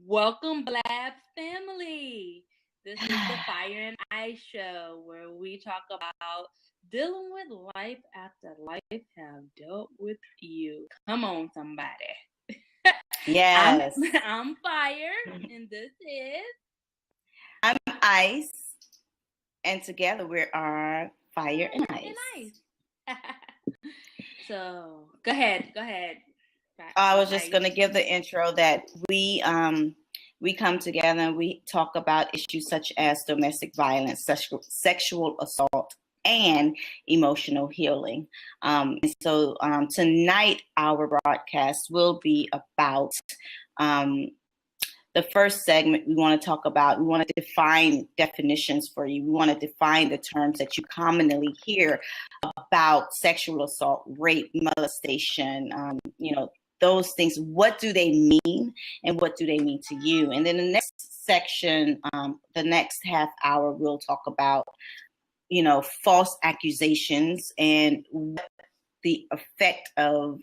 Welcome, Blab family. This is the Fire and Ice show where we talk about dealing with life after life have dealt with you. Come on, somebody. Yes. I'm Fire, and this is... I'm Ice, and together we are Fire and Ice. So, go ahead. I was just going to give the intro that we come together and we talk about issues such as domestic violence, sexual assault, and emotional healing. So tonight our broadcast will be about the first segment. We want to define definitions for you. We want to define the terms that you commonly hear about sexual assault, rape, molestation, those things. What do they mean and what do they mean to you? And then the next section, the next half hour, we'll talk about, false accusations and what the effect of,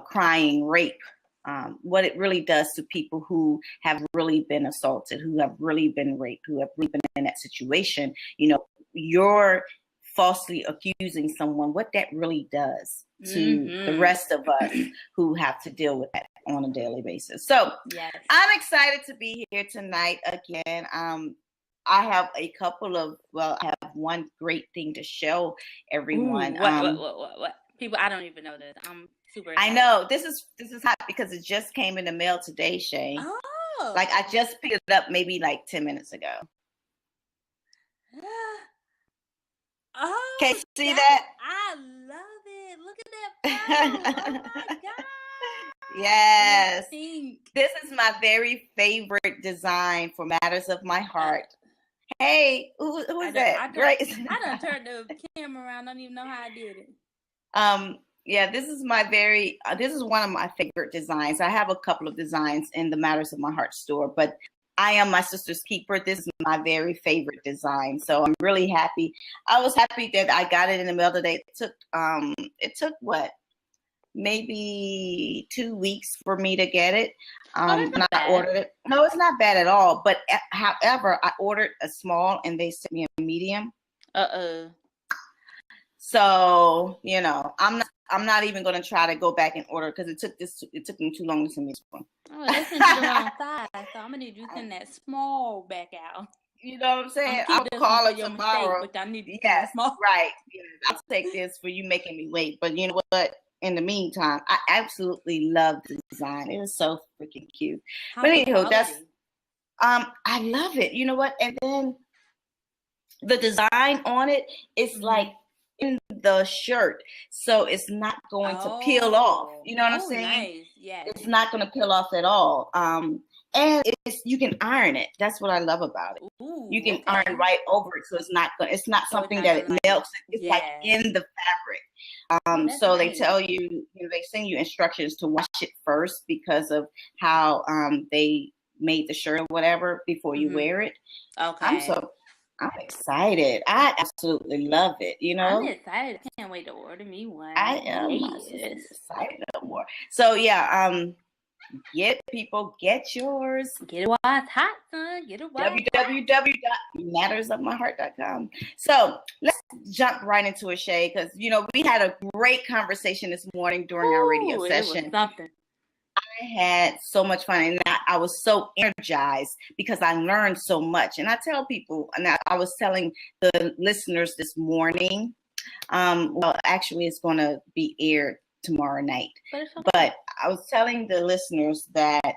crying rape, what it really does to people who have really been assaulted, who have really been raped, who have really been in that situation. You're falsely accusing someone, what that really does to the rest of us who have to deal with that on a daily basis. So yes. I'm excited to be here tonight again. I have I have one great thing to show everyone. What? People, I don't even know this. I'm super excited. I know. This is hot because it just came in the mail today, Shay. Oh. Like I just picked it up maybe like 10 minutes ago. Oh, can you see that? I love it. Look at that photo. Oh my God. Yes. This is my very favorite design for Matters of My Heart. Hey, who is that? Great. I done turned the camera around. I don't even know how I did it. Yeah, this is one of my favorite designs. I have a couple of designs in the Matters of My Heart store, but I am my sister's keeper. This is my very favorite design. So I'm really happy. I was happy that I got it in the mail today. It took what? Maybe 2 weeks for me to get it. I ordered it. No, it's not bad at all. But however, I ordered a small and they sent me a medium. So, I'm not even going to try to go back and order because it took them too long to send me this one. Oh, they sent you the wrong size, so I'm going to need you to send that small back out. You know what I'm saying? I'll call it tomorrow. Mistake, but I need to yes, small. Right. Yes, I'll take this for you making me wait. But you know what? In the meantime, I absolutely love the design. It is so freaking cute. But anywho, I love it. You know what? And then the design on it is like in the shirt, so it's not going to peel off. You know what I'm saying? Nice. Yes. It's not going to peel off at all. And you can iron it. That's what I love about it. Ooh, you can iron right over it, so it's not something that it melts. It's like in the fabric. So nice. They tell you, they send you instructions to wash it first because of how they made the shirt or whatever before you wear it. Okay. I'm excited. I absolutely love it. I'm excited. I can't wait to order me one. I am excited no more. So yeah, get yours. Get it while it's hot, son. Get it while www.mattersofmyheart.com. So let's jump right into it, Shay, because we had a great conversation this morning during our radio session. It was something. I had so much fun and I was so energized because I learned so much. And I tell people, and I was telling the listeners this morning, actually it's going to be aired tomorrow night. But I was telling the listeners that,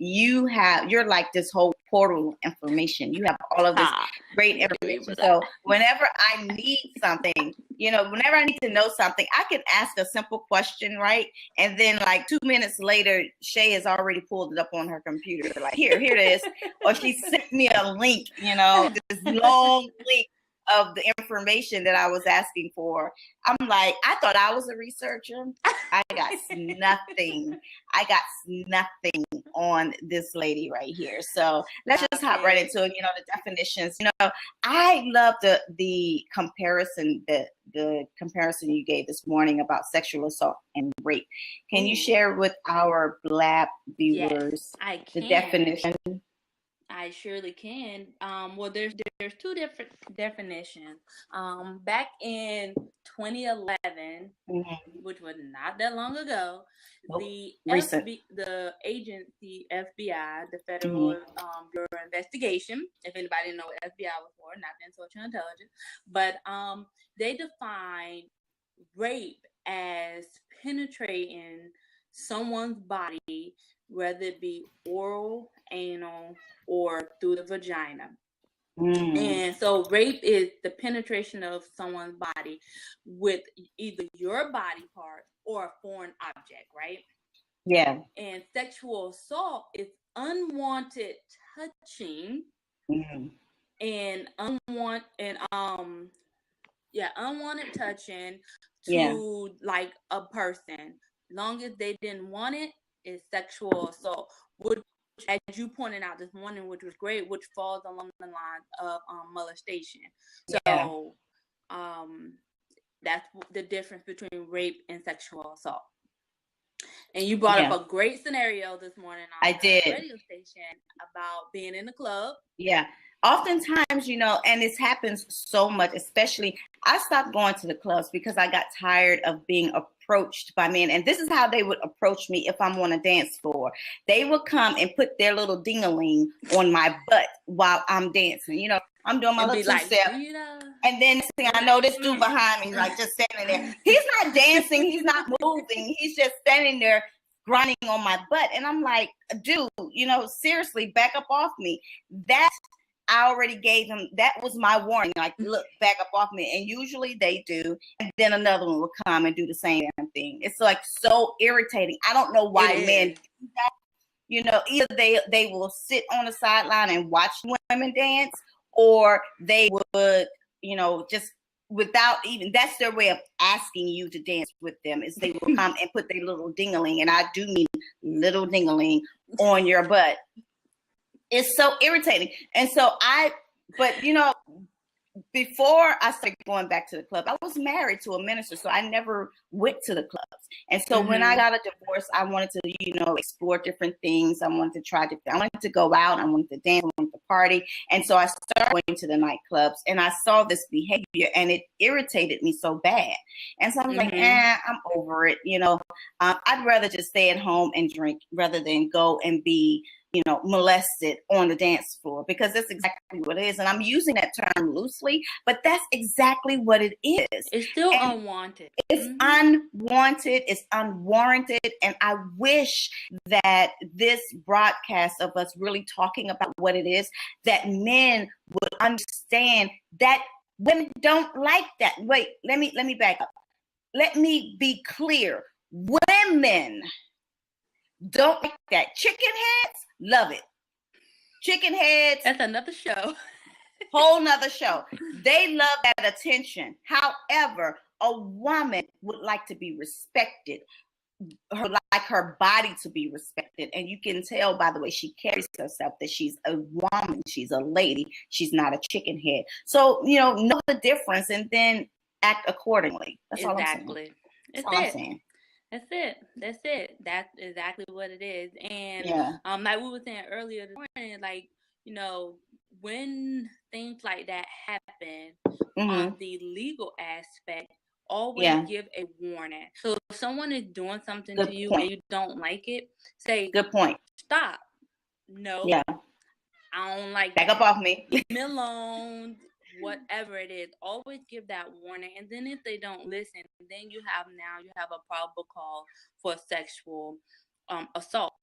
you're like this whole portal information. You have all of this great information. So whenever I need something, whenever I need to know something, I can ask a simple question, right? And then like 2 minutes later, Shay has already pulled it up on her computer. Like, here it is. Or she sent me a link, this long link of the information that I was asking for. I'm like, I thought I was a researcher. I got nothing. I got nothing on this lady right here. So let's just hop right into it. The definitions. I love the comparison the comparison you gave this morning about sexual assault and rape. Can you share with our Blab viewers the definition? I surely can. Well, there's two different definitions. Back in 2011, which was not that long ago, the agency FBI, the Federal Bureau of Investigation, if anybody didn't know what FBI was for, not the social intelligence, but they defined rape as penetrating someone's body, whether it be oral, anal, or through the vagina. And so rape is the penetration of someone's body with either your body part or a foreign object, right? Yeah. And sexual assault is unwanted touching and unwanted touching to like a person. Long as they didn't want it, is sexual assault. Which, as you pointed out this morning, which was great, which falls along the line of molestation. So that's the difference between rape and sexual assault. And you brought up a great scenario this morning on the radio station about being in the club. Yeah. Oftentimes, and this happens so much, especially I stopped going to the clubs because I got tired of being approached by men. And this is how they would approach me if I'm on a dance floor. They would come and put their little ding-a-ling on my butt while I'm dancing. I'm doing my little two-step. And then next thing I know, this dude behind me, like just standing there. He's not dancing. He's not moving. He's just standing there grinding on my butt. And I'm like, dude, seriously, back up off me. I already gave him, that was my warning. Like, look, back up off me. And usually they do. And then another one will come and do the same thing. It's like so irritating. I don't know why men do that. Either they will sit on the sideline and watch women dance, or they would, just without even, that's their way of asking you to dance with them, is they will come and put their little ding-a-ling, and I do mean little ding-a-ling, on your butt. It's so irritating. And so before I started going back to the club, I was married to a minister, so I never went to the clubs. And so when I got a divorce, I wanted to, explore different things. I wanted to go out. I wanted to dance. I wanted to party. And so I started going to the nightclubs, and I saw this behavior, and it irritated me so bad. And so I was like, I'm over it. I'd rather just stay at home and drink rather than go and be molested on the dance floor, because that's exactly what it is. And I'm using that term loosely, but that's exactly what it is. It's still unwanted. It's unwanted. It's unwarranted. And I wish that this broadcast of us really talking about what it is, that men would understand that women don't like that. Wait, let me back up. Let me be clear. Women don't like that. Chicken heads love it. Chicken heads. That's another show. Whole nother show. They love that attention. However, a woman would like to be respected. Like her body to be respected. And you can tell by the way she carries herself that she's a woman. She's a lady. She's not a chicken head. So, know the difference and then act accordingly. That's all I'm saying. That's all I'm saying. That's it. That's exactly what it is. And like we were saying earlier this morning, like, when things like that happen on the legal aspect, always give a warning. So if someone is doing something to you and you don't like it, say, good point. Stop. No. Yeah. I don't like back that. Up off me. Leave me alone. Whatever it is, always give that warning. And then if they don't listen, then you have a probable cause for sexual assault.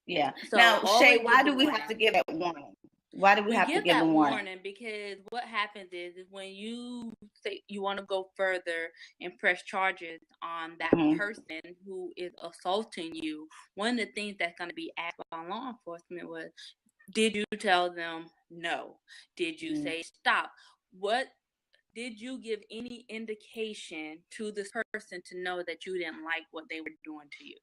Yeah. So now, Shay, why do we have to give that warning? Why do we have to give a warning? Because what happens is when you say you want to go further and press charges on that person who is assaulting you, one of the things that's going to be asked by law enforcement was, did you tell them no? Did you say stop? What did you give any indication to this person to know that you didn't like what they were doing to you?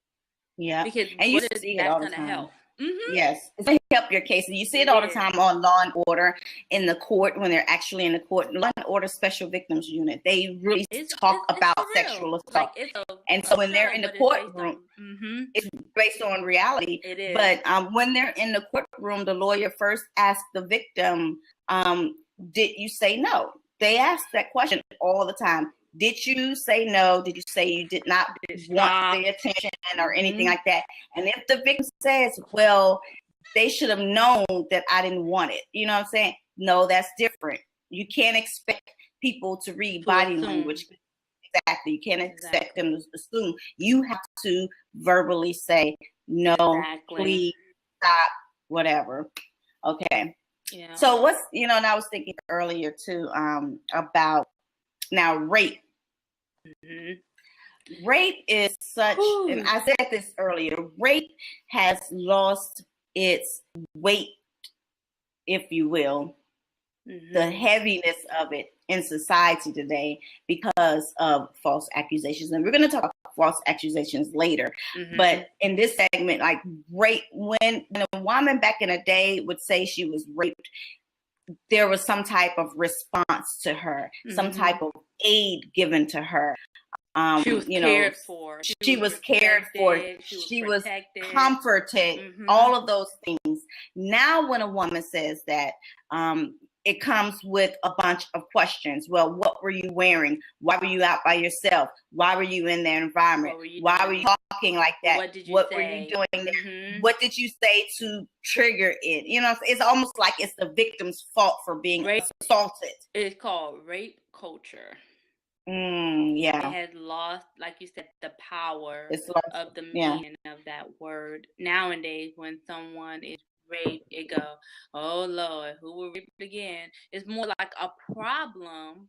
Yeah. Because and you see it all the going to time. help? Mm-hmm. Yes, it's going to help your case. And you see it all the time on Law and Order in the court when they're actually in the court. Law and Order Special Victims Unit, they really talk about sexual assault. Like and so when they're in the courtroom, it's based on reality. It is. But when they're in the courtroom, the lawyer first asks the victim, did you say no? They ask that question all the time. Did you say no? Did you say you did not want the attention or anything like that? And if the victim says, well, they should have known that I didn't want it. You know what I'm saying? No, that's different. You can't expect people to read body language. Exactly. You can't expect them to assume. You have to verbally say, no, please stop, whatever. Okay. Yeah. So what's, and I was thinking earlier too, about now rape. Mm-hmm. Rape is such, and I said this earlier, rape has lost its weight, if you will, the heaviness of it in society today because of false accusations. And we're going to talk about false accusations later. But in this segment, like rape, when a woman back in the day would say she was raped, there was some type of response to her, some type of aid given to her. She was cared for. She was cared for. She was comforted. All of those things. Now, when a woman says that, it comes with a bunch of questions. Well, what were you wearing? Why were you out by yourself? Why were you in their environment? Why were you talking like that? What were you doing there? What did you say to trigger it? It's almost like it's the victim's fault for being assaulted. It's called rape culture. Yeah. It has lost, like you said, the power of the meaning of that word. Nowadays, when someone is raped, it go, oh Lord, who will rape again? It's more like a problem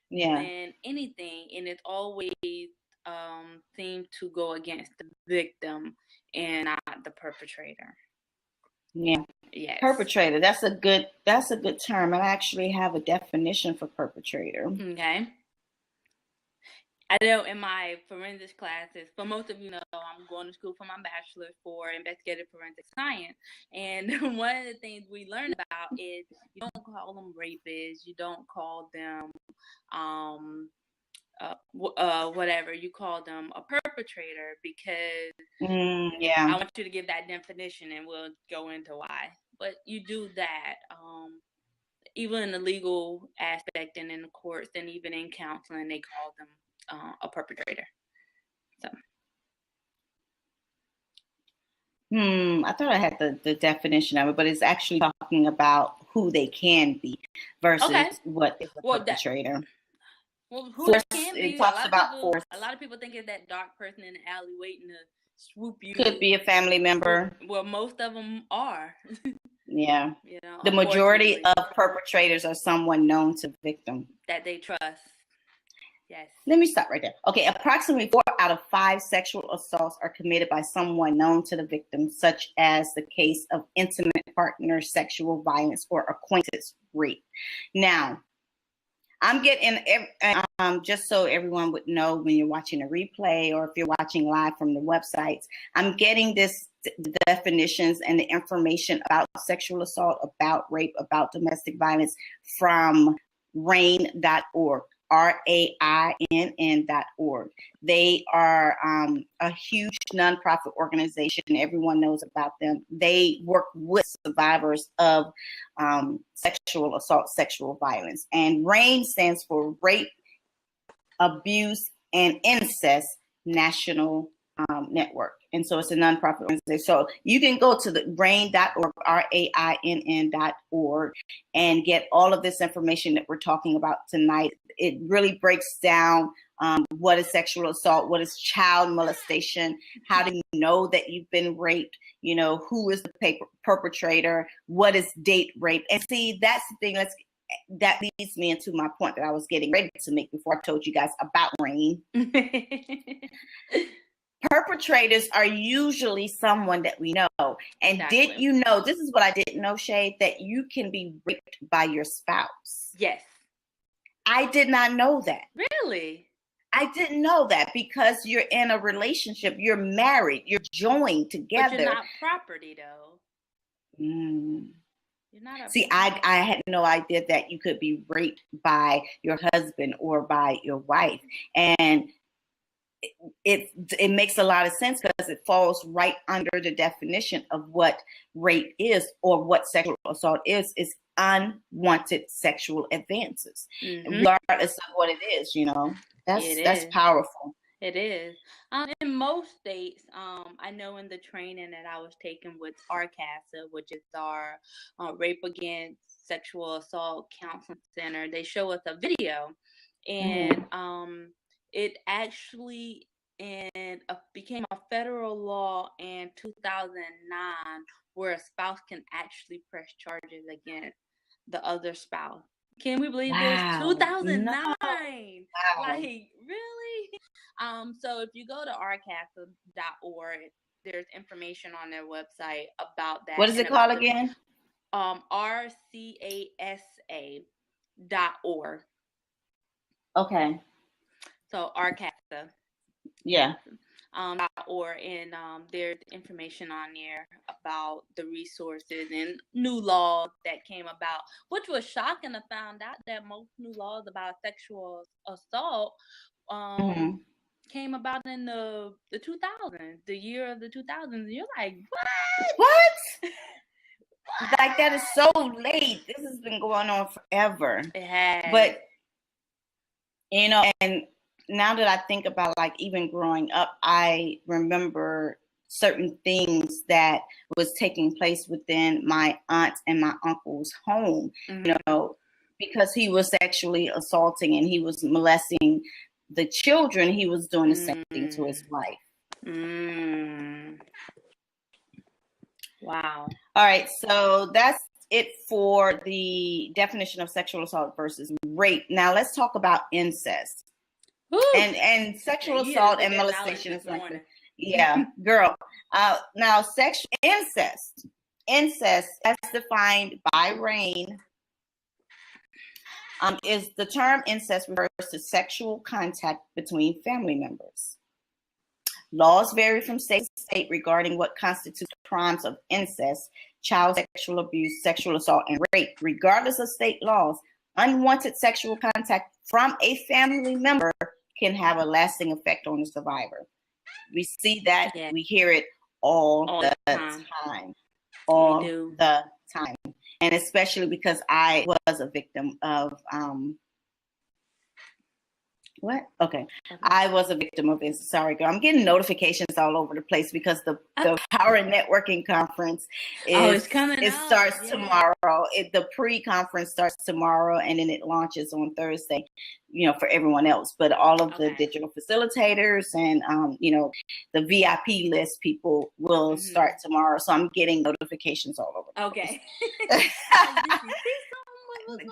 than anything, and it's always seemed to go against the victim and not the perpetrator. Yeah. Yes. Perpetrator. That's a good term. I actually have a definition for perpetrator. Okay. I know in my forensics classes, for most of you know, I'm going to school for my bachelor's for investigative forensic science. And one of the things we learn about is you don't call them rapists. You don't call them whatever. You call them a perpetrator because I want you to give that definition and we'll go into why. But you do that even in the legal aspect and in the courts and even in counseling, they call them a perpetrator. So I thought I had the definition of it, but it's actually talking about who they can be versus what is a perpetrator. Who they can be. It talks about force. A lot of people think it's that dark person in the alley waiting to swoop you. Could be a family member. Well, most of them are. Yeah. The majority of perpetrators are someone known to the victim that they trust. Yes. Let me stop right there. Okay, approximately 4 out of 5 sexual assaults are committed by someone known to the victim, such as the case of intimate partner sexual violence or acquaintance rape. Now, I'm getting, just so everyone would know when you're watching a replay or if you're watching live from the websites, I'm getting the definitions and the information about sexual assault, about rape, about domestic violence from RAINN.org. RAINN.org. They are a huge nonprofit organization. Everyone knows about them. They work with survivors of sexual assault, sexual violence. And RAINN stands for Rape, Abuse, and Incest National Network. And so it's a nonprofit organization. So you can go to the RAINN.org, RAINN.org, and get all of this information that we're talking about tonight. It really breaks down what is sexual assault, what is child molestation, how do you know that you've been raped, who is the perpetrator, what is date rape. And see, that's the thing that leads me into my point that I was getting ready to make before I told you guys about RAINN. Perpetrators are usually someone that we know. And Exactly. Did you know, this is what I didn't know, Shay, that you can be raped by your spouse. Yes. I did not know that. Really? I didn't know that because you're in a relationship, you're married, you're joined together. But you're not property, though. Mm. You're not a See, I had no idea that you could be raped by your husband or by your wife. And it makes a lot of sense because it falls right under the definition of what rape is or what sexual assault is unwanted sexual advances, regardless of what it is. That's powerful. It is. In most states, I know in the training that I was taking with RCASA, which is our Rape Against Sexual Assault Counseling Center, they show us a video, and it actually became a federal law in 2009 where a spouse can actually press charges against the other spouse. Can we believe this? 2009. No. Wow. Like, really? So if you go to rcasa.org, there's information on their website about that. What is it called again? rcasa.org. Okay. So RCASA. Yeah. .org, and there's information on there about the resources and new laws that came about, which was shocking to find out that most new laws about sexual assault came about in the 2000s, the year of the 2000s. And you're like, what? Like, that is so late. This has been going on forever. It has. But, and now that I think about, like, even growing up, I remember certain things that was taking place within my aunt and my uncle's home, because he was sexually assaulting and he was molesting the children. He was doing the same thing to his wife. Wow. All right. So that's it for the definition of sexual assault versus rape. Now let's talk about incest. And sexual assault and molestation is like, girl. Now, incest as defined by RAINN, is the term incest refers to sexual contact between family members. Laws vary from state to state regarding what constitutes crimes of incest, child sexual abuse, sexual assault, and rape. Regardless of state laws, unwanted sexual contact from a family member can have a lasting effect on the survivor. We see that, we hear it all the time. All the time. And especially because I was a victim of what? Okay. I was a victim of this. Sorry, girl. I'm getting notifications all over the place because the Power Networking Conference it's coming it up. starts tomorrow. The pre-conference starts tomorrow, and then it launches on Thursday, for everyone else. But all of the digital facilitators and, the VIP list people will start tomorrow. So I'm getting notifications all over the place.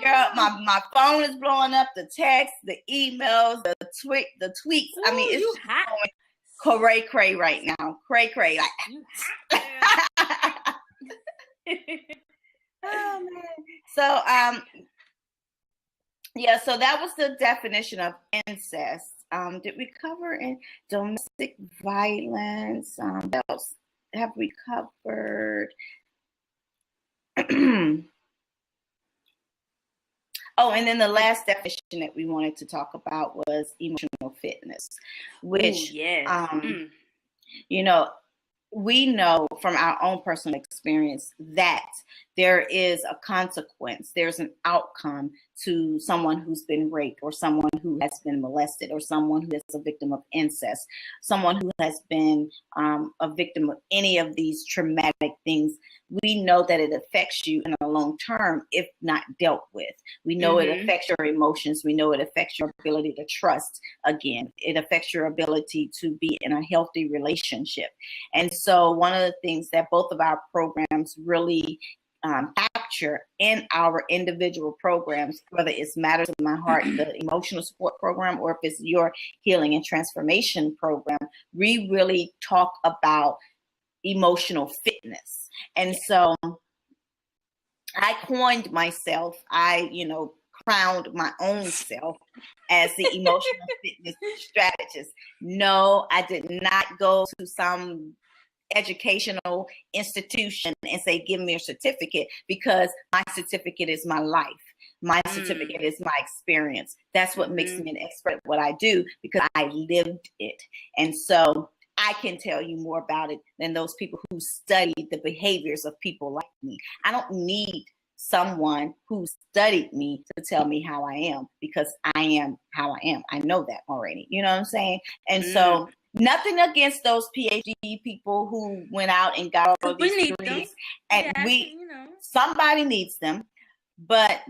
Girl, my phone is blowing up. The text, the emails, the tweets. Ooh, I mean, it's going cray right now. Cray. Like, oh man. So so that was the definition of incest. Did we cover in domestic violence? What else have we covered? Oh, and then the last definition that we wanted to talk about was emotional fitness, which, we know from our own personal experience that there is a consequence. There's an outcome to someone who's been raped or someone who has been molested or someone who is a victim of incest, someone who has been a victim of any of these traumatic things. We know that it affects you in the long term if not dealt with. We know it affects your emotions. We know it affects your ability to trust again. It affects your ability to be in a healthy relationship. And so one of the things that both of our programs really capture in our individual programs, whether it's Matters of My Heart, the emotional support program, or if it's your healing and transformation program, we really talk about emotional fitness. And so I coined myself, I crowned my own self as the emotional fitness strategist. No, I did not go to some educational institution and say, give me a certificate, because my certificate is my life. My certificate is my experience. That's what makes me an expert at what I do, because I lived it. And so I can tell you more about it than those people who studied the behaviors of people like me. I don't need someone who studied me to tell me how I am, because I am how I am. I know that already. You know what I'm saying? And so nothing against those PhD people who went out and got all of these degrees. And somebody needs them. But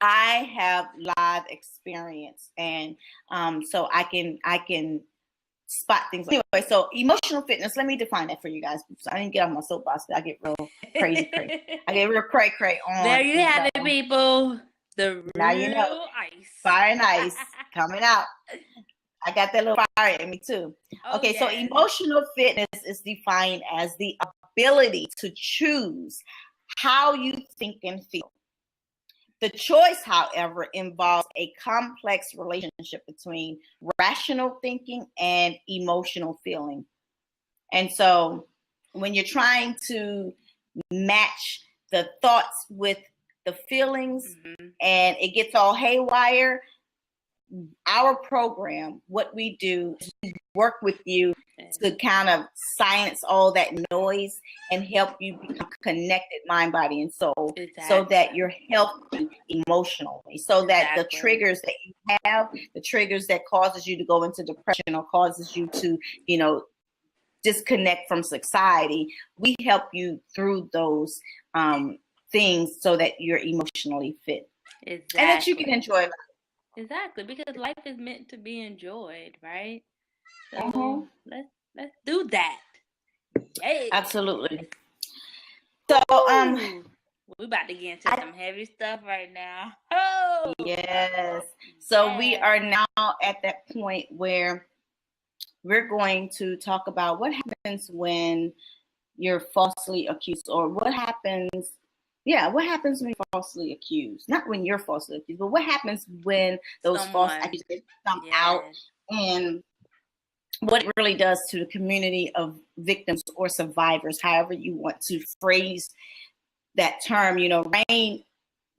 I have live experience, and so I can spot things. Anyway, so emotional fitness. Let me define that for you guys. So I didn't get on my soapbox, but I get real crazy. I get real cray on. There you have it, people. The now real you know, ice, fire and ice coming out. I got that little fire in me too. Okay, so emotional fitness is defined as the ability to choose how you think and feel. The choice, however, involves a complex relationship between rational thinking and emotional feeling. And so when you're trying to match the thoughts with the feelings and it gets all haywire, our program, what we do is work with you to kind of silence all that noise and help you become connected mind, body, and soul, so that you're healthy emotionally, so that the triggers that you have, the triggers that causes you to go into depression or causes you to, disconnect from society, we help you through those things so that you're emotionally fit. And that you can enjoy life. Exactly, because life is meant to be enjoyed, right? So let's do that. Hey. Absolutely. So we're about to get into some heavy stuff right now. Oh yes. So we are now at that point where we're going to talk about what happens when you're falsely accused, or what happens when you're falsely accused. Not when you're falsely accused, but what happens when those false accusations come out, and what it really does to the community of victims or survivors, however you want to phrase that term. Rain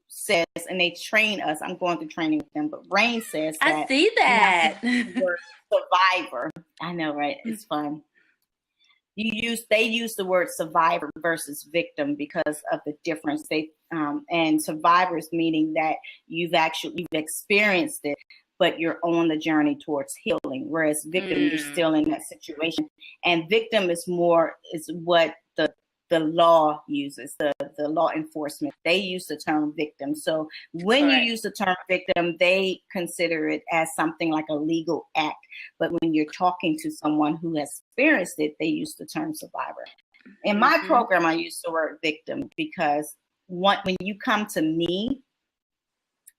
says, and they train us, I'm going through training with them, but Rain says that I see that word survivor. I know, right? It's fun. They use the word survivor versus victim because of the difference. And survivors meaning that you've experienced it, but you're on the journey towards healing. Whereas victim, you're still in that situation. And victim is what the law uses, the law enforcement. They use the term victim. So when you use the term victim, they consider it as something like a legal act. But when you're talking to someone who has experienced it, they use the term survivor. In my program, I use the word victim because when you come to me,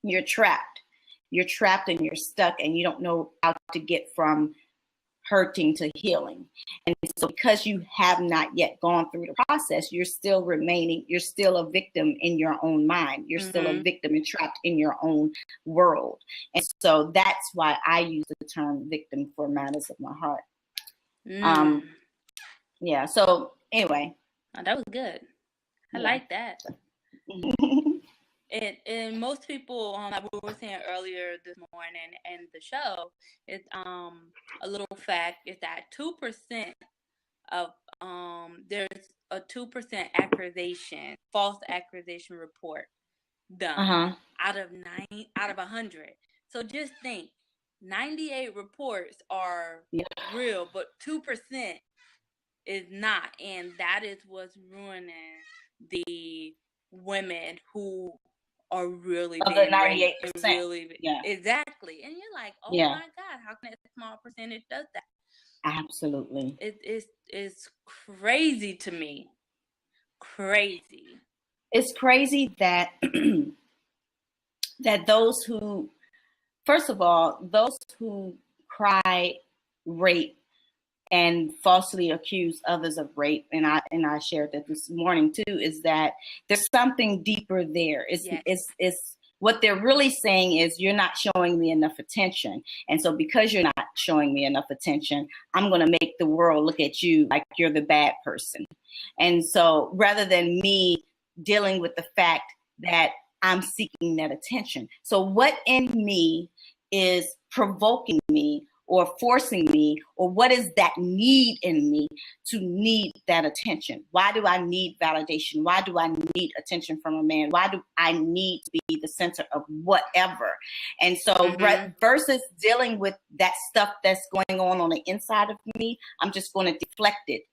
you're trapped. You're trapped and you're stuck, and you don't know how to get from hurting to healing. And so because you have not yet gone through the process, you're still a victim in your own mind. You're still a victim and trapped in your own world. And so that's why I use the term victim for matters of my heart. So anyway. Oh, that was good. I like that. And most people, like we were saying earlier this morning in the show, is a little fact is that 2% of there's a 2% false accusation report done out of 100. So just think, 98 reports are real, but 2% is not, and that is what's ruining the women who are really of the 98%. Exactly. And you're like, oh my God, how can that small percentage does that? Absolutely. It's crazy to me. Crazy. It's crazy that that those who cry rape and falsely accuse others of rape, and I shared that this morning too, is that there's something deeper there. It's What they're really saying is, you're not showing me enough attention. And so because you're not showing me enough attention, I'm going to make the world look at you like you're the bad person. And so rather than me dealing with the fact that I'm seeking that attention. So what in me is provoking me or forcing me, or what is that need in me to need that attention? Why do I need validation? Why do I need attention from a man? Why do I need to be the center of whatever? And so versus dealing with that stuff that's going on the inside of me, I'm just going to deflect it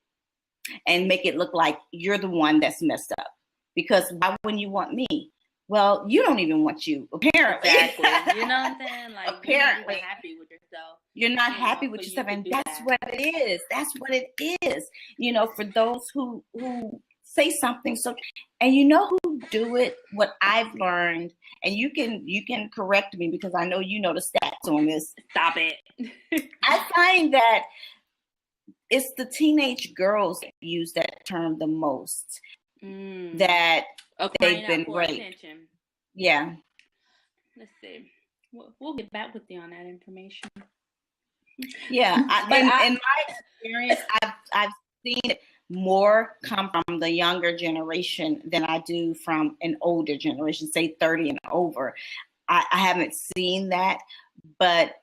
and make it look like you're the one that's messed up. Because why wouldn't you want me? Well, you don't even want you, apparently. Exactly. You know what I'm saying? Like, apparently, you're not happy with yourself. You're not happy with yourself, and that's what it is. That's what it is. You know, for those who say something so, and you know who do it. What I've learned, and you can correct me because I know you know the stats on this. Stop it. I find that it's the teenage girls that use that term the most. That they've been raped. Attention. Yeah. Let's see. We'll get back with you on that information. Yeah, in my experience, I've seen it more come from the younger generation than I do from an older generation, say 30 and over. I haven't seen that, but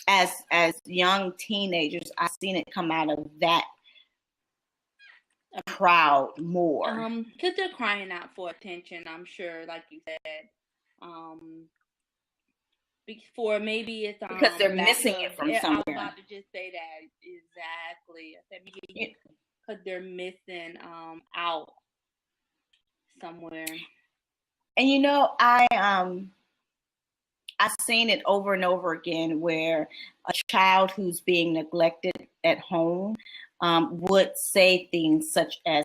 as young teenagers, I've seen it come out of that crowd more. Because they're crying out for attention, I'm sure, like you said. Before maybe it's because they're missing it from somewhere. I'm about to just say that exactly. Because they're missing out somewhere. And you know, I've seen it over and over again where a child who's being neglected at home would say things such as,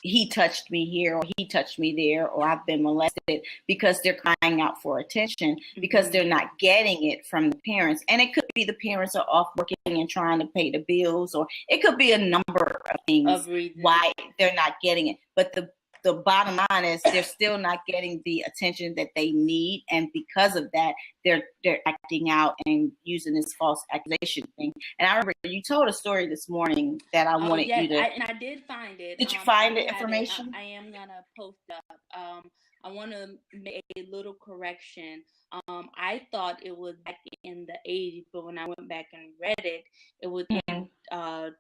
he touched me here, or he touched me there, or I've been molested, because they're crying out for attention, because they're not getting it from the parents. And it could be the parents are off working and trying to pay the bills, or it could be a number of things why they're not getting it. But the bottom line is they're still not getting the attention that they need, and because of that, they're acting out and using this false accusation thing. And I remember you told a story this morning that I wanted you to. And I did find it. Did you find the information? I am gonna post up. I want to make a little correction. I thought it was back in the 80s, but when I went back and read it, it was in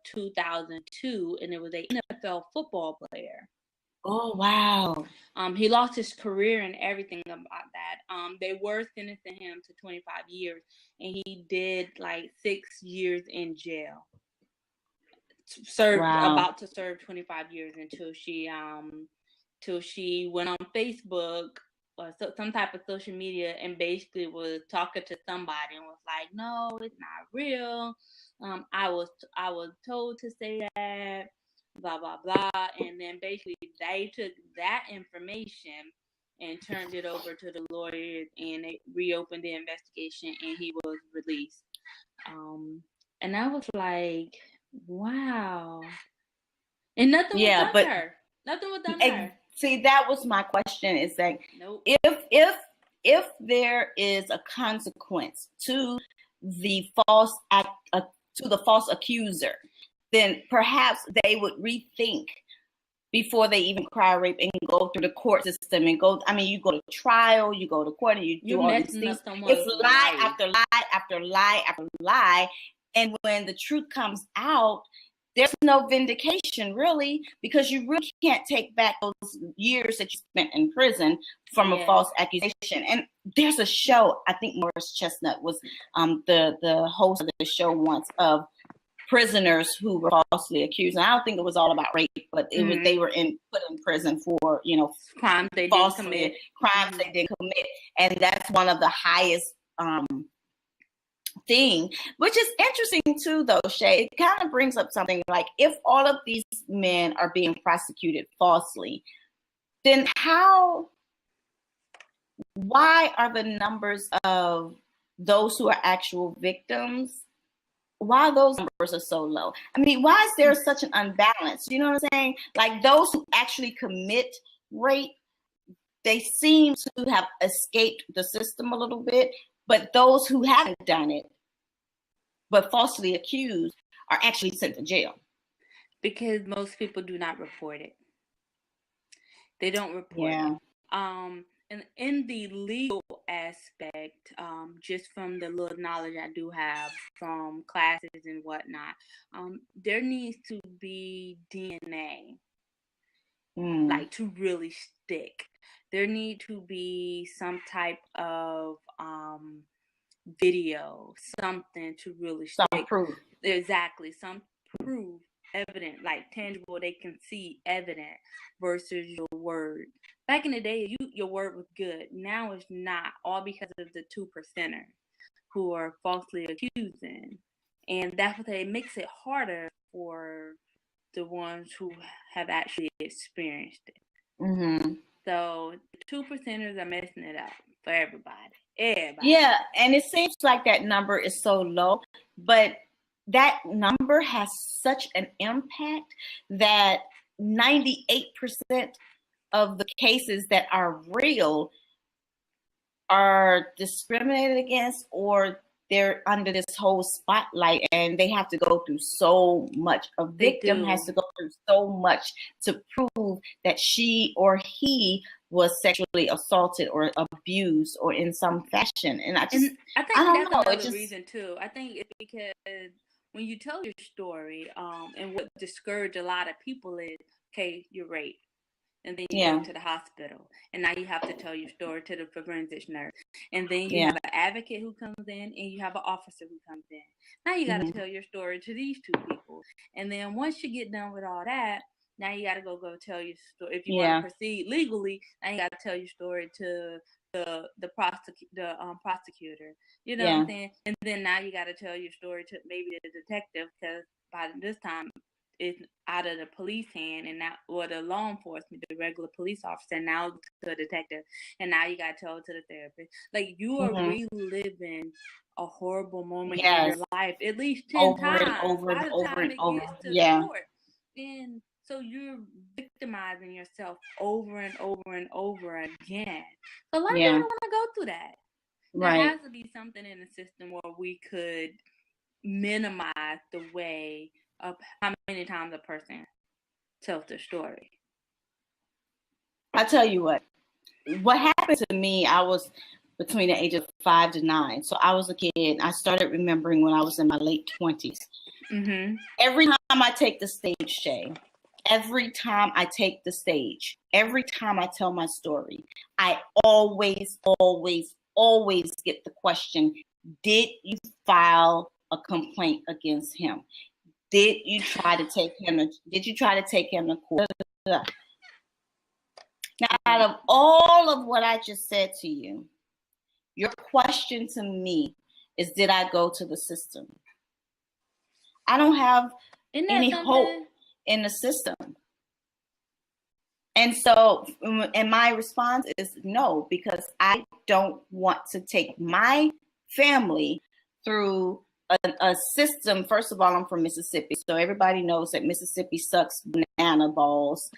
2002, and it was an NFL football player. Oh, wow. He lost his career and everything about that. They were sentencing him to 25 years, and he did like 6 years in jail. About to serve 25 years until she went on Facebook or some type of social media and basically was talking to somebody and was like, no, it's not real. I was told to say that. Blah, blah, blah. And then basically they took that information and turned it over to the lawyers, and they reopened the investigation, and he was released. And I was like, wow. And nothing was done to her. Nothing was done to her. See, that was my question, is that if there is a consequence to the false accuser, then perhaps they would rethink before they even cry rape and go through the court system and you go to trial, you go to court, and you do all these things. It's lie after lie after lie after lie. And when the truth comes out, there's no vindication, really, because you really can't take back those years that you spent in prison from a false accusation. And there's a show, I think Morris Chestnut was the host of the show once, of prisoners who were falsely accused. And I don't think it was all about rape, but it was, they were put in prison for, crimes they didn't commit. Crimes they didn't commit. And that's one of the highest thing, which is interesting too, though, Shay. It kind of brings up something like, if all of these men are being prosecuted falsely, then why are the numbers of those who are actual victims, why those numbers are so low? I mean, why is there such an unbalance? You know what I'm saying? Like, those who actually commit rape, they seem to have escaped the system a little bit, but those who haven't done it, but falsely accused, are actually sent to jail. Because most people do not report it. They don't report it. And in the legal aspect, just from the little knowledge I do have from classes and whatnot, there needs to be DNA, like to really stick. There need to be some type of video, something to really stick. Some proof. Exactly, some proof, evident, like tangible, they can see evident versus your word. Back in the day, your word was good. Now it's not, all because of the 2%ers who are falsely accusing. And that's what it makes it harder for the ones who have actually experienced it. Mm-hmm. So the 2%ers are messing it up for everybody. Yeah, and it seems like that number is so low, but that number has such an impact that 98% of the cases that are real are discriminated against, or they're under this whole spotlight and they have to go through so much. A victim has to go through so much to prove that she or he was sexually assaulted or abused or in some fashion. And I think that's another reason too. I think it's because when you tell your story, and what discouraged a lot of people is, okay, you're raped. And then you go to the hospital, and now you have to tell your story to the forensics nurse. And then you have an advocate who comes in, and you have an officer who comes in. Now you got to tell your story to these two people. And then once you get done with all that, now you got to go tell your story. If you want to proceed legally, now you got to tell your story to the prosecutor. You know what I'm saying? And then now you got to tell your story to maybe the detective, because by this time, it's out of the police hand, and now, or the law enforcement, the regular police officer, now to the detective, and now you got to tell it to the therapist. Like, you are reliving a horrible moment in your life at least 10 times by the time it gets to the court. And so you're victimizing yourself over and over and over again. So a lot of people don't want to go through that. There has to be something in the system where we could minimize the way of how many times a person tells their story. I tell you what happened to me, I was between the age of 5 to 9. So I was a kid. I started remembering when I was in my late 20s. Mm-hmm. Every time I take the stage, Shay, every time I take the stage, every time I tell my story, I always get the question, did you file a complaint against him? Did you try to take him to court? Now, out of all of what I just said to you, your question to me is, did I go to the system? I don't have any hope in the system. And so, and my response is no, because I don't want to take my family through a system. First of all, I'm from Mississippi, so everybody knows that Mississippi sucks banana balls.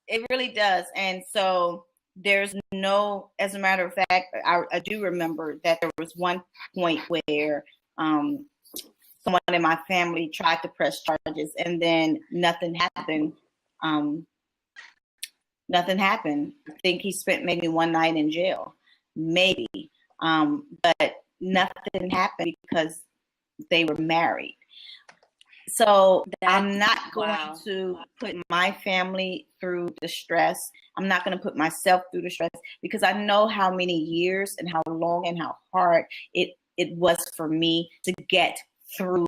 It really does. And so there's no, as a matter of fact, I do remember that there was one point where someone in my family tried to press charges, and then nothing happened. Nothing happened. I think he spent maybe one night in jail, maybe. But nothing happened because they were married. So I'm not going to put my family through the stress. I'm not going to put myself through the stress, because I know how many years and how long and how hard it was for me to get through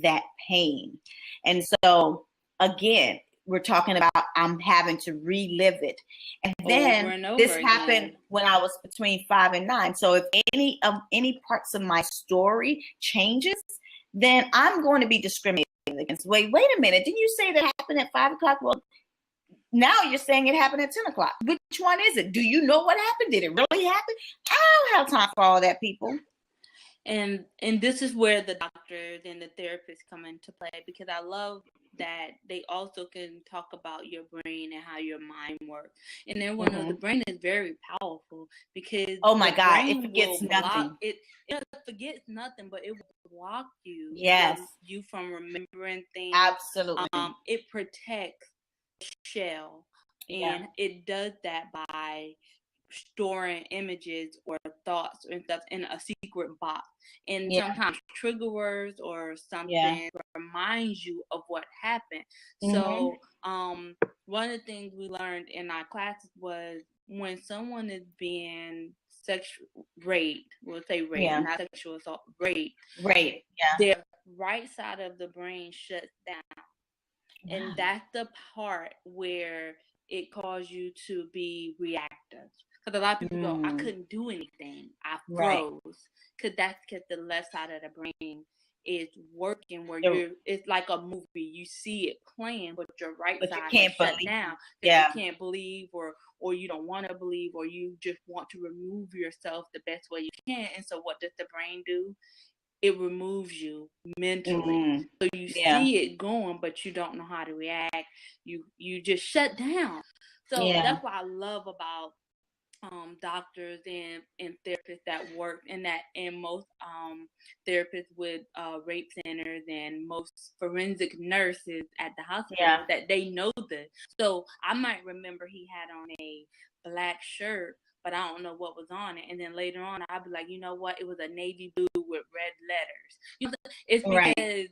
that pain. And so, again, we're talking about I'm having to relive it. And then this happened when I was between 5 and 9. So if any parts of my story changes, then I'm going to be discriminated against. Wait a minute. Didn't you say that happened at 5 o'clock? Well, now you're saying it happened at 10 o'clock. Which one is it? Do you know what happened? Did it really happen? I don't have time for all that, people. And this is where the doctors and the therapists come into play, because I love that they also can talk about your brain and how your mind works. And everyone knows the brain is very powerful, because oh my the God, it brain forgets will block nothing. it. It forgets nothing, but it will block you. Yes. You from remembering things. Absolutely. It protects the shell, and it does that by storing images or thoughts and stuff in a secret box. And sometimes trigger words or something reminds you of what happened. So one of the things we learned in our classes was, when someone is being raped, we'll say rape, not sexual assault, rape, their right side of the brain shuts down. And that's the part where it causes you to be reactive. Because a lot of people go, I couldn't do anything. I froze. Because that's because the left side of the brain is working, where it's like a movie. You see it playing, but your right side is shut down. Because you can't believe, or you don't want to believe, or you just want to remove yourself the best way you can. And so what does the brain do? It removes you mentally. So you see it going, but you don't know how to react. You just shut down. So that's what I love about doctors and therapists that work in that, and most therapists with rape centers and most forensic nurses at the hospital, that they know this. So I might remember he had on a black shirt, but I don't know what was on it. And then later on, I'll be like, you know what? It was a navy blue with red letters. You know, it's because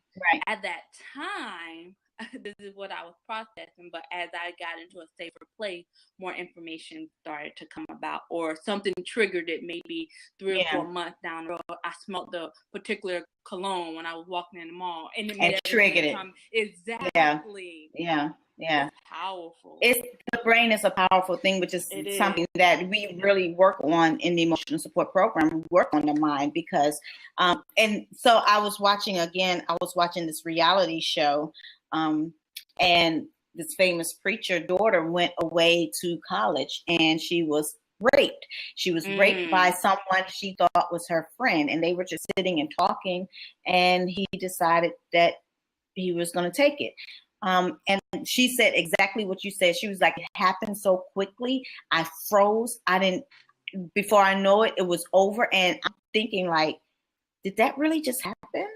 at that time, this is what I was processing. But as I got into a safer place, more information started to come about, or something triggered it. Maybe 3 or 4 months down the road, I smelled the particular cologne when I was walking in the mall, and it made triggered it. Exactly. Yeah. It's powerful. The brain is a powerful thing, which is something that we really work on in the emotional support program. We work on the mind, because, and so I was watching this reality show, and this famous preacher daughter went away to college, and she was raped. She was raped by someone she thought was her friend, and they were just sitting and talking, and he decided that he was going to take it. And she said exactly what you said. She was like, it happened so quickly. I froze. Before I know it, it was over. And I'm thinking, like, did that really just happen?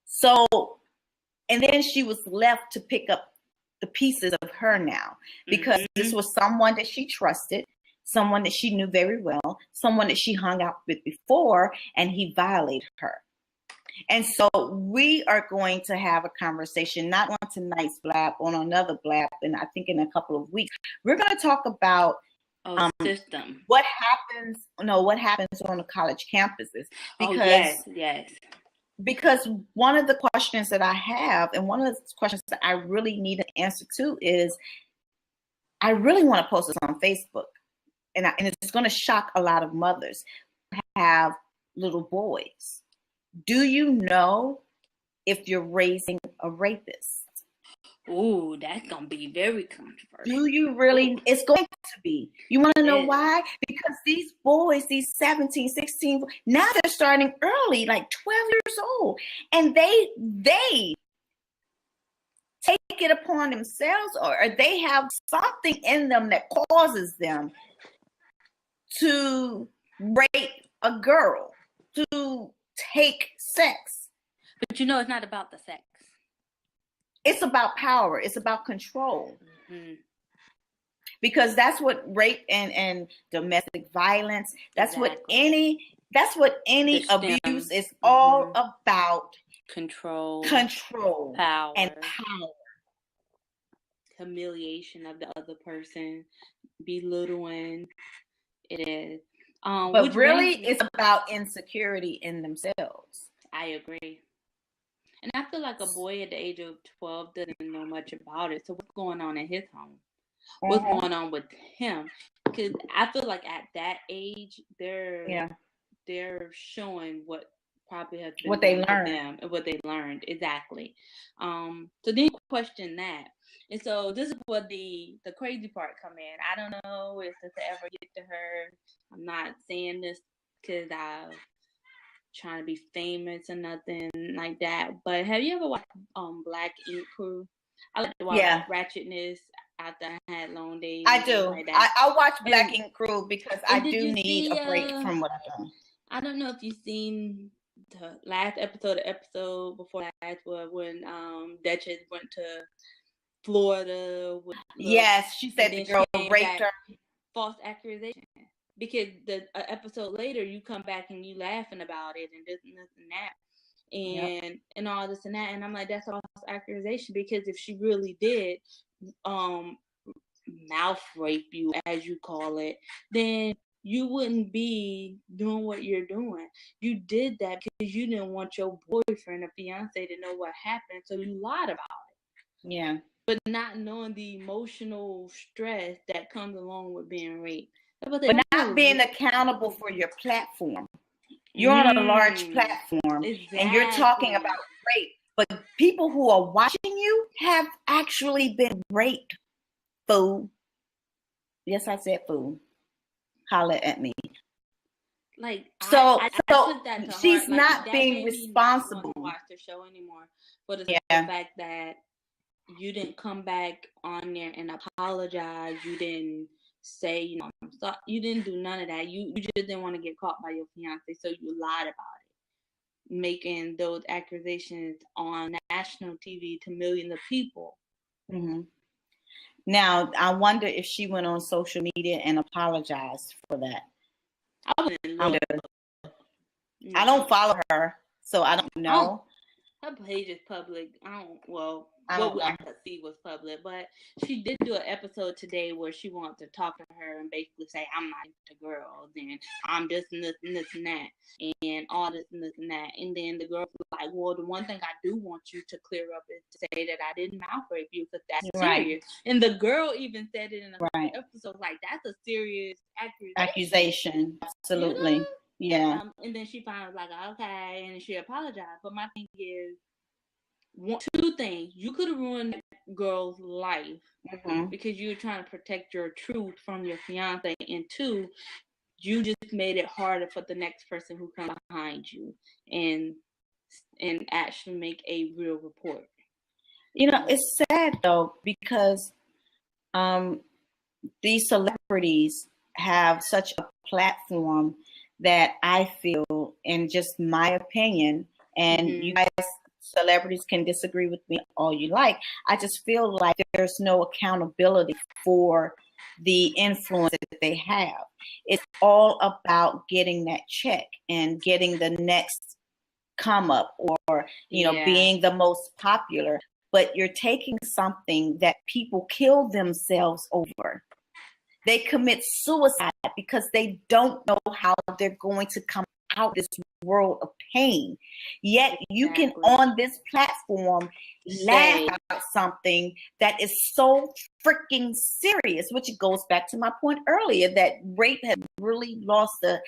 So, and then she was left to pick up the pieces of her now, because this was someone that she trusted, someone that she knew very well, someone that she hung out with before, and he violated her. And so we are going to have a conversation, not on tonight's Blab, on another Blab, and I think in a couple of weeks. We're going to talk about system. What happens on the college campuses. Because one of the questions that I have, and one of the questions that I really need an answer to, is I really want to post this on Facebook. And it's going to shock a lot of mothers who have little boys. Do you know if you're raising a rapist? Ooh, that's going to be very controversial. Do you really? It's going to be. You want to know why? Because these boys, these 17, 16, now they're starting early, like 12 years old. And they take it upon themselves, or they have something in them that causes them to rape a girl, to take sex. But you know, it's not about the sex. It's about power. It's about control. Because that's what rape and domestic violence, that's what any abuse is all about. Control, power, and power. Humiliation of the other person, belittling. It is. But really, it's about insecurity in themselves. I agree. And I feel like a boy at the age of 12 doesn't know much about it. So what's going on in his home? What's going on with him? Because I feel like at that age, they're showing what probably has been what they learned to them and what they learned exactly. So then you question that, and so this is where the crazy part come in. I don't know if this will ever get to her. I'm not saying this because I've trying to be famous or nothing like that. But have you ever watched Black Ink Crew? I like to watch ratchetness after I had long days. I do. Like that. I watch Black Ink Crew because I do need a break from what I've done. I don't know if you've seen the last episode, the episode before last, when Duchess went to Florida. Yes, she said the girl raped her. False accusation. Because the episode later, you come back and you laughing about it and this and that, and all this and that, and I'm like, that's a false accusation, because if she really did mouth rape you, as you call it, then you wouldn't be doing what you're doing. You did that because you didn't want your boyfriend or fiance to know what happened, so you lied about it. Yeah. But not knowing the emotional stress that comes along with being raped. But not being accountable for your platform. You're on a large platform, and you're talking about rape. But people who are watching you have actually been raped, fool. Yes, I said fool. Holla at me. Like, so she's like, not being responsible. Watch the show anymore, but it's the fact that you didn't come back on there and apologize. You didn't say, you didn't do none of that. You just didn't want to get caught by your fiance, so you lied about it, making those accusations on national TV to millions of people. Mm-hmm. Now, I wonder if she went on social media and apologized for that. I don't follow her, so I don't know. Her page is public. What I could see was public, but she did do an episode today where she wanted to talk to her and basically say, I'm not into girls, and I'm this and this and this and that, and all this and this and that. And then the girl was like, well, the one thing I do want you to clear up is to say that I didn't mouth rape you, because that's serious. And the girl even said it in a episode, like, that's a serious accusation. Absolutely. Yeah. And then she finally was like, okay, and she apologized. But my thing is, two things. You could have ruined that girl's life because you were trying to protect your truth from your fiance. And two, you just made it harder for the next person who comes behind you and actually make a real report. It's sad, though, because these celebrities have such a platform that I feel, in just my opinion, and you guys, celebrities, can disagree with me all you like, I just feel like there's no accountability for the influence that they have. It's all about getting that check and getting the next come up, or being the most popular. But you're taking something that people kill themselves over. They commit suicide because they don't know how they're going to come out of this world of pain. Yet you can, on this platform, laugh about something that is so freaking serious, which goes back to my point earlier, that rape has really lost the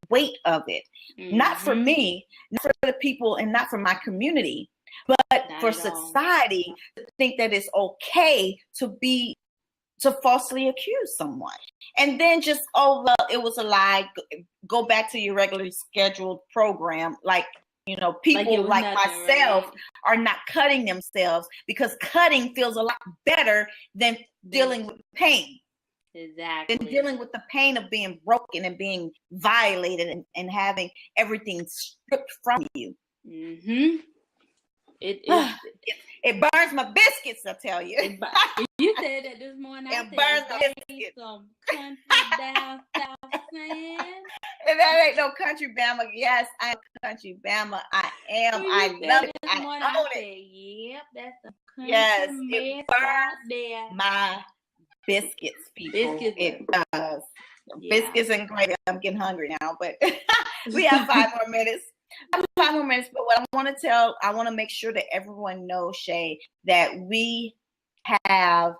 weight of it. Not for me, not for the people, and not for my community, but for society to think that it's okay to falsely accuse someone. And then just, it was a lie. Go back to your regularly scheduled program. Like, people like myself are not cutting themselves, because cutting feels a lot better than dealing with pain. Exactly. Than dealing with the pain of being broken and being violated and having everything stripped from you. Mm-hmm. It burns my biscuits, I tell you. You said that this morning. It burns my biscuits. Some country down south saying. And that ain't no country Bama. Yes, I'm country Bama. I am. I love it. I own it. Yep, that's a country. Yes, it burns my biscuits, people. It does. Yeah. Biscuits and gravy. I'm getting hungry now, but we have 5 more minutes. But what I want to make sure that everyone knows, Shay, that we have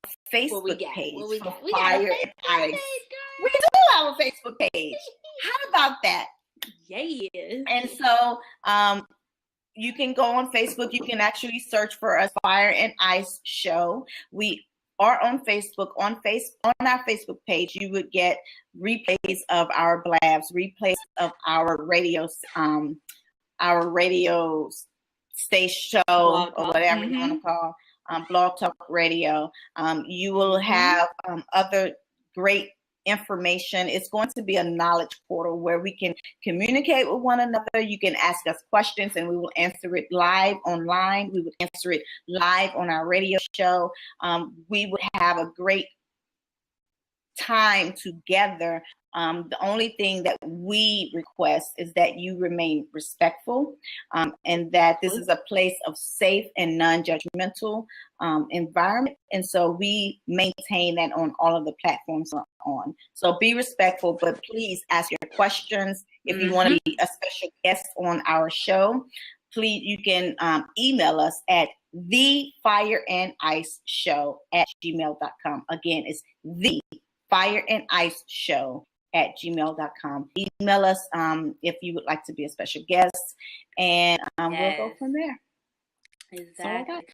a Facebook page for Fire and Ice. We do have a Facebook page. How about that? Yeah. And so you can go on Facebook. You can actually search for us, Fire and Ice Show. We or on Facebook. On our Facebook page, you would get replays of our blabs, replays of our radio station show, or whatever you want to call Blog Talk Radio. You will have other great information. It's going to be a knowledge portal where we can communicate with one another. You can ask us questions and we will answer it live online. We would answer it live on our radio show. We would have a great time together. The only thing that we request is that you remain respectful, and that this is a place of safe and non-judgmental environment. And so we maintain that on all of the platforms we're on. So be respectful, but please ask your questions. If you want to be a special guest on our show, please, you can email us at thefireandiceshow@gmail.com. Again, it's thefireandiceshow@gmail.com. Email us if you would like to be a special guest, and we'll go from there. Exactly.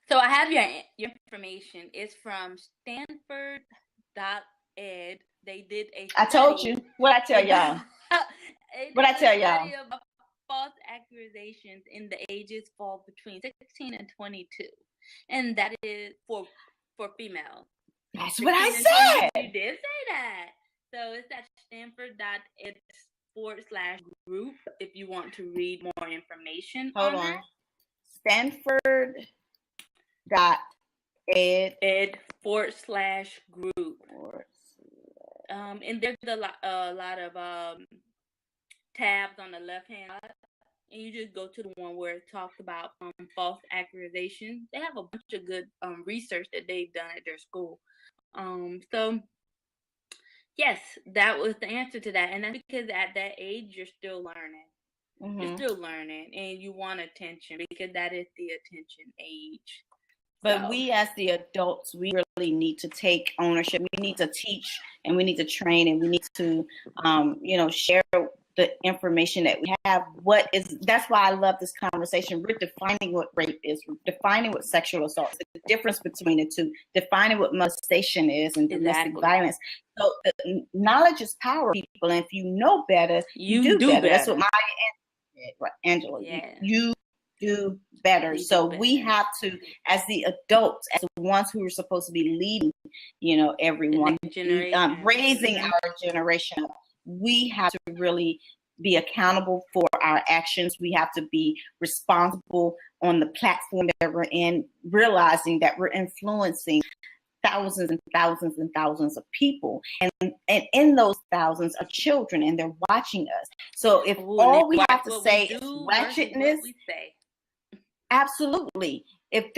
So I have your information. It's from Stanford.ed. They did a study. I told you. What I tell y'all? What I tell y'all? About false accusations in the ages fall between 16 and 22, and that is for females. That's what I said. You did say that. So it's at stanford.ed/group if you want to read more information. Hold on. Stanford.ed/group. And there's a lot of tabs on the left hand side, and you just go to the one where it talks about false accusations. They have a bunch of good research that they've done at their school. So yes, that was the answer to that. And that's because at that age, you're still learning. You're still learning, and you want attention because that is the attention age. But we as the adults, we really need to take ownership. We need to teach, and we need to train, and we need to, share the information that we have. That's why I love this conversation. We're defining what rape is, we're defining what sexual assault is, the difference between the two, defining what molestation is and domestic violence. So knowledge is power, people. And if you know better, you do better. That's what Maya said, right, Angela. Yeah. You do better. We have to, as the adults, as the ones who are supposed to be leading, everyone, raising our generation up, we have to really be accountable for our actions. We have to be responsible on the platform that we're in, realizing that we're influencing thousands and thousands and thousands of people. And in those thousands are children, and they're watching us. So if all we have to say is ratchetness, absolutely. If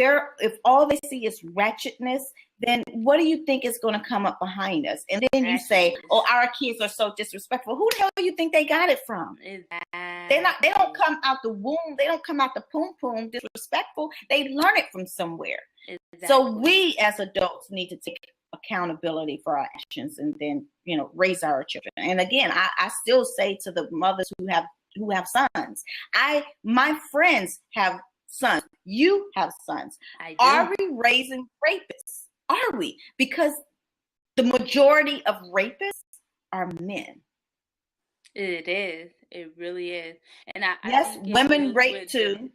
all they see is ratchetness, then what do you think is going to come up behind us? And then you say, "Oh, our kids are so disrespectful." Who the hell do you think they got it from? They don't come out the womb. They don't come out the poom poom disrespectful. They learn it from somewhere. Exactly. So we as adults need to take accountability for our actions, and then raise our children. And again, I still say to the mothers who have sons, my friends have sons. You have sons. Are we raising rapists? Are we? Because the majority of rapists are men. It is. It really is. And yes, women rape too.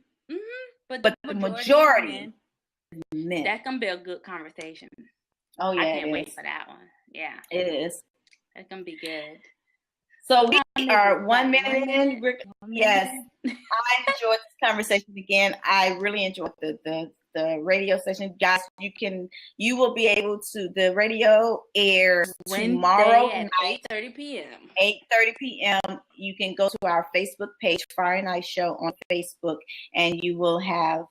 But the majority men. That can be a good conversation. Oh yeah, I can't wait for that one. Yeah, it is. That's gonna be good. So we are 1 minute in. Yes, I enjoyed this conversation again. I really enjoyed the radio session, guys. You will be able to. The radio airs tomorrow at 8:30 p.m. 8:30 p.m. You can go to our Facebook page, Fire and Ice Show on Facebook, and you will have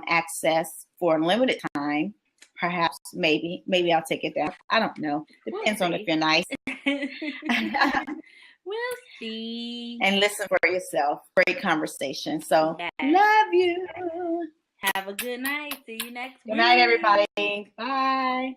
access for a limited time. Perhaps, maybe I'll take it down. I don't know. Depends on if you're nice. We'll see. And listen for yourself. Great conversation. So, love you. Have a good night. See you next week. Good night, everybody. Bye.